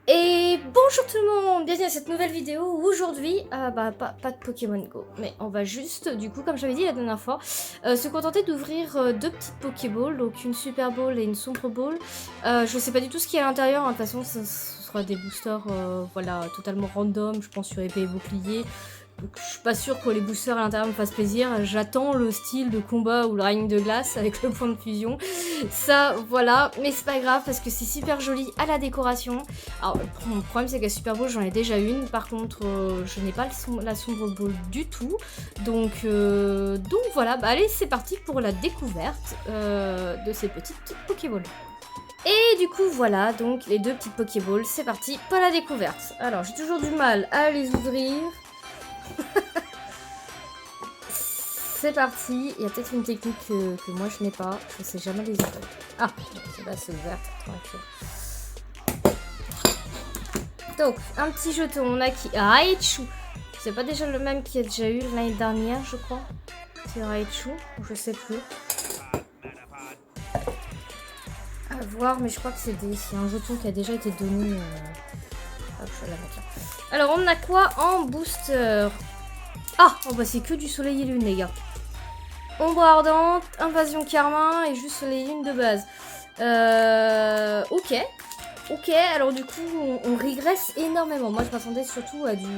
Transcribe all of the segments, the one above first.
Et bonjour tout le monde, bienvenue à cette nouvelle vidéo où aujourd'hui, pas de Pokémon Go, mais on va juste, du coup, comme j'avais dit la dernière fois, se contenter d'ouvrir deux petites Pokéballs, donc une Super Ball et une Sombre Ball. Je sais pas du tout ce qu'il y a à l'intérieur, hein, de toute façon ce sera des boosters voilà, totalement random, je pense sur épée et bouclier. Donc, je suis pas sûre que les boosters à l'intérieur me fassent plaisir. J'attends le style de combat ou le règne de glace avec le point de fusion. Ça, voilà. Mais c'est pas grave parce que c'est super joli à la décoration. Alors, le problème, c'est qu'à Super Bowl, j'en ai déjà une. Par contre, je n'ai pas la sombre bowl du tout. Donc voilà. Bah, allez, c'est parti pour la découverte de ces petites Pokéballs. Et du coup, voilà. Donc, les deux petites Pokéballs, c'est parti pour la découverte. Alors, j'ai toujours du mal à les ouvrir. C'est parti, il y a peut-être une technique que moi je n'ai pas, je sais jamais les ouvrir. Ah, là c'est ouvert, tranquille. Donc, un petit jeton, on a qui Raichu. C'est pas déjà le même qu'il y a déjà eu l'année dernière, je crois. C'est Raichu, je sais plus. À voir, mais je crois que c'est un jeton qui a déjà été donné. Hop, je vais la mettre là. Alors, on a quoi en booster? Ah, oh bah c'est que du soleil et lune, les gars. Ombre ardente, invasion carmin et juste les lunes de base. Ok. Ok, alors du coup, on régresse énormément. Moi, je m'attendais surtout à du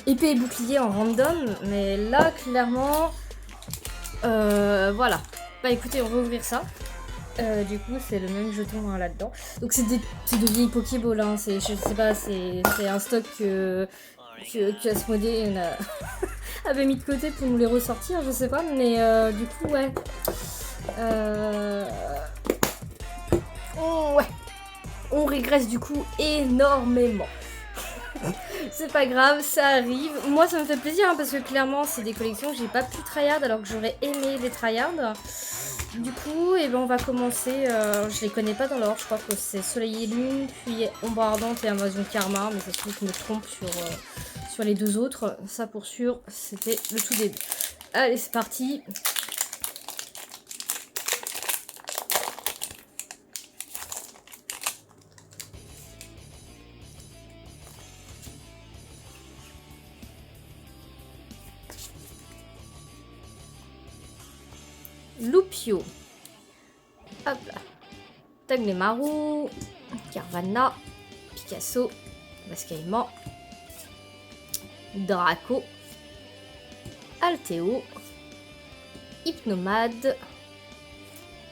épée et bouclier en random. Mais là, clairement, voilà. Bah écoutez, on va ouvrir ça. Du coup, c'est le même jeton hein, là-dedans. Donc c'est de vieilles Pokéballs. Hein. Je sais pas, c'est un stock que Asmodée avait mis de côté pour nous les ressortir, je sais pas, mais du coup, ouais. Ouais. On régresse du coup énormément. C'est pas grave, ça arrive. Moi, ça me fait plaisir hein, parce que clairement, c'est des collections que j'ai pas pu tryhard alors que j'aurais aimé les tryhard. Du coup, et ben on va commencer. Je les connais pas dans l'ordre. Je crois que c'est Soleil et Lune, puis Ombre Ardente et Invasion Karma. Mais ça se trouve que je me trompe sur les deux autres. Ça pour sûr, c'était le tout début. Allez, c'est parti. Lupio. Hop là. Tagmemaru, Carvanha, Picasso, Mascaïman, Draco, Alteo, Hypnomade.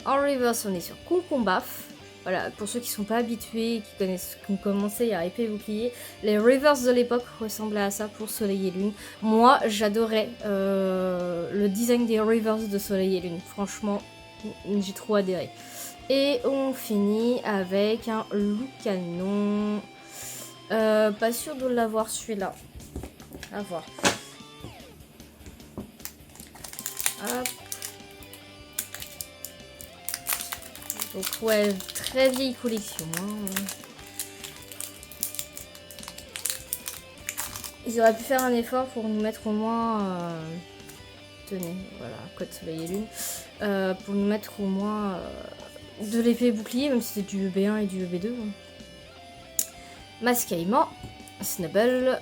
En reverse, on est sur Concombaf. Voilà, pour ceux qui sont pas habitués, qui ont commencé à épée et bouclier, les reverse de l'époque ressemblaient à ça pour Soleil et Lune. Moi, j'adorais le design des reverse de Soleil et Lune. Franchement, j'ai trop adhéré. Et on finit avec un Loucanon. Pas sûr de l'avoir celui-là. À voir. Hop. Donc ouais, très vieille collection. Hein. Ils auraient pu faire un effort pour nous mettre au moins... Tenez, voilà, code soleil et lune. Pour nous mettre au moins de l'épée et bouclier, même si c'est du EB1 et du EB2. Hein. Mascaïman, Snubble,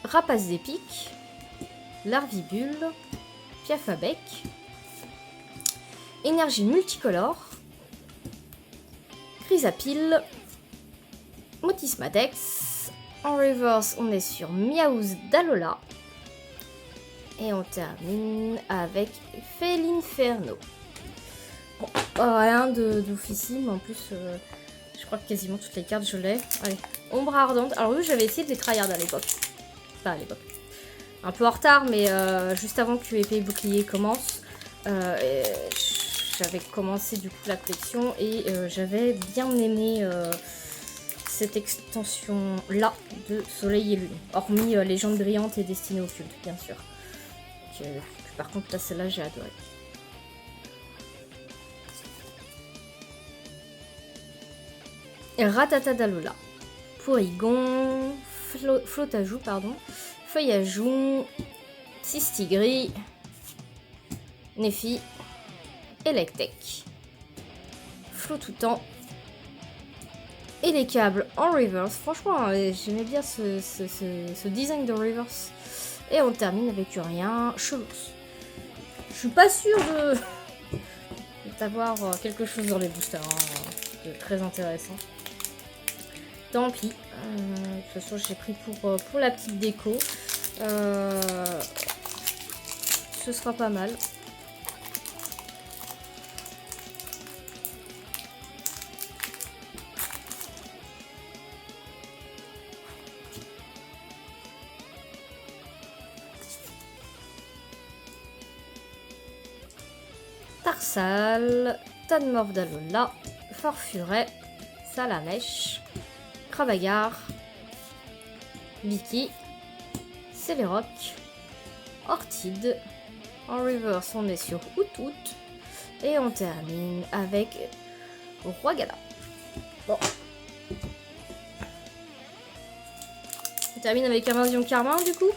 Rapace d'épique, Larvibule, Piafabec, Énergie multicolore, Chrysapile, Motismadex. En reverse, on est sur Miaouz d'Alola. Et on termine avec Felinferno. Bon, rien d'officime, en plus, je crois que quasiment toutes les cartes je l'ai. Allez, Ombre Ardente. Alors oui, j'avais essayé de les tryhard à l'époque. Pas à l'époque. Un peu en retard, mais juste avant que épée et bouclier commence. J'avais commencé du coup la collection et j'avais bien aimé cette extension là de Soleil et Lune. Hormis Légende brillante et Destinée occulte, bien sûr. Par contre là celle-là j'ai adoré. Ratata d'Alola, Porygon, Flotajou, pardon, Feuillajou, Sistigri, Nefi, Electek, Flow tout temps. Et les câbles en reverse. Franchement, j'aimais bien ce design de reverse. Et on termine avec rien. Chelous. Je suis pas sûre d'avoir quelque chose dans les boosters. De très intéressant. Tant pis. De toute façon, j'ai pris pour la petite déco. Ce sera pas mal. Tarsal, Tanmorph d'Alola, Farfuret, Salamèche, Krabagar, Vicky, Celeroc, Ortide. En reverse, on est sur Out. Et on termine avec Roigala. Bon. On termine avec Invasion Carmin du coup.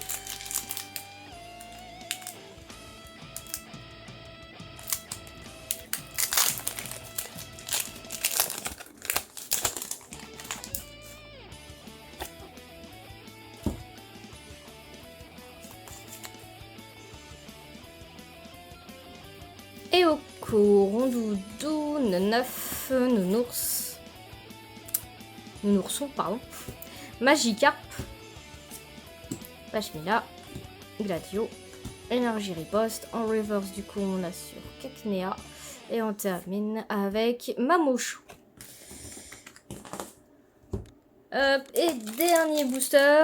Eoko, Rondoudou, Neuf, Nounourson, pardon, Magikarp, Pachmila, Gladio, Énergie Riposte. En reverse, du coup, on a sur Cacnea. Et on termine avec Mamouchou. Et dernier booster.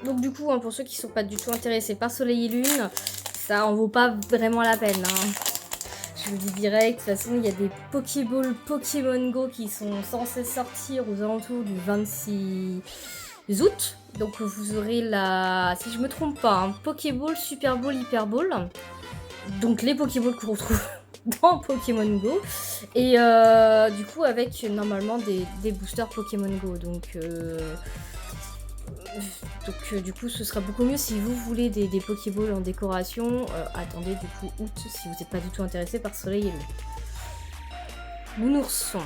Donc du coup, pour ceux qui sont pas du tout intéressés par Soleil et Lune, ça en vaut pas vraiment la peine. Je vous dis direct, de toute façon, il y a des Pokéballs Pokémon Go qui sont censés sortir aux alentours du 26 août. Donc vous aurez si je me trompe pas, Pokéball, Super Ball, Hyper Ball. Donc les Pokéballs qu'on retrouve dans Pokémon Go. Et du coup, avec normalement des boosters Pokémon Go. Donc du coup ce sera beaucoup mieux si vous voulez des Pokéballs en décoration. Attendez du coup août si vous n'êtes pas du tout intéressé par Soleil et Lune. Nounourson,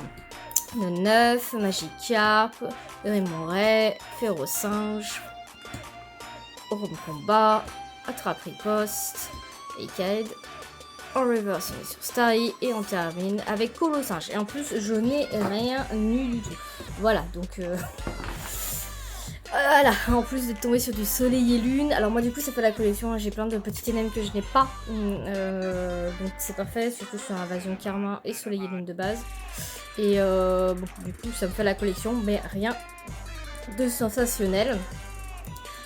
Neuf, Magikarp, Rémoret, Férocinge, Rome Combat, Attrape Riposte, Ekaid. En reverse on est sur Starry et on termine avec Colosinge. Et en plus je n'ai rien eu du tout. Voilà donc voilà, en plus d'être tombé sur du Soleil et Lune. Alors moi du coup ça fait la collection, j'ai plein de petits NM que je n'ai pas. Donc c'est parfait, surtout sur Invasion Carmin et Soleil et Lune de base. Et bon, du coup ça me fait la collection, mais rien de sensationnel.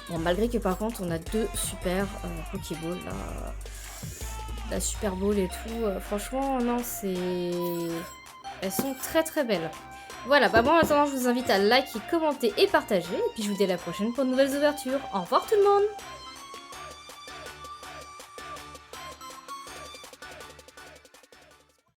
Bon, malgré que par contre on a deux super Pokéballs, la Super Ball et tout. Franchement non, elles sont très très belles. Voilà, moi maintenant je vous invite à liker, commenter et partager. Et puis je vous dis à la prochaine pour de nouvelles ouvertures. Au revoir tout le monde!